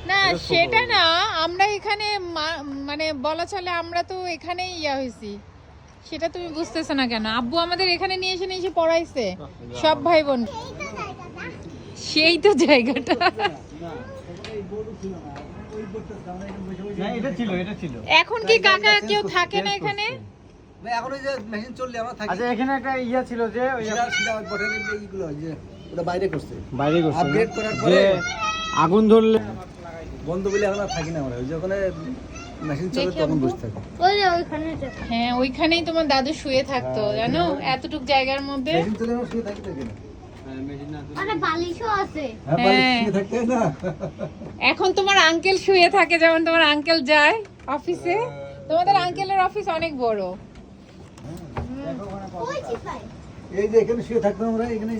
না সেটা না, আমরা এখানে মানে বলা চলে আমরা তো এখানেই ইয়া হয়েছি, সেটা তুমি বুঝতেছো না কেন? আব্বু আমাদের এখানে নিয়ে এসে পড়াইছে সব ভাই বোন। সেই তো জায়গাটা। এখন কি কাকা কেউ থাকে না এখানে? এখন ওই যে মেশিন চললে আমরা থাকি। আচ্ছা এখানে একটা ইয়া ছিল যে ওই এইগুলো যে ওটা বাইরে করছে আপগ্রেড করার পরে আগুন ধরলে বন্ধ বলে এখন আর থাকি না আমরা। ওই যে ওখানে মেশিন চলে তখন বসে থাকি। হ্যাঁ ওইখানেই তোমার দাদু শুয়ে থাকতো জানো, এতটুক জায়গার মধ্যে। মেশিন চলে আমরা শুয়ে থাকি না। এখন তোমার আঙ্কেল শুয়ে থাকে, যেমন তোমার আঙ্কেল যায় অফিসে। তোমাদের আঙ্কেলের অফিস অনেক বড়। এই যে এখানে শুয়ে থাকতাম আমরা, এখানে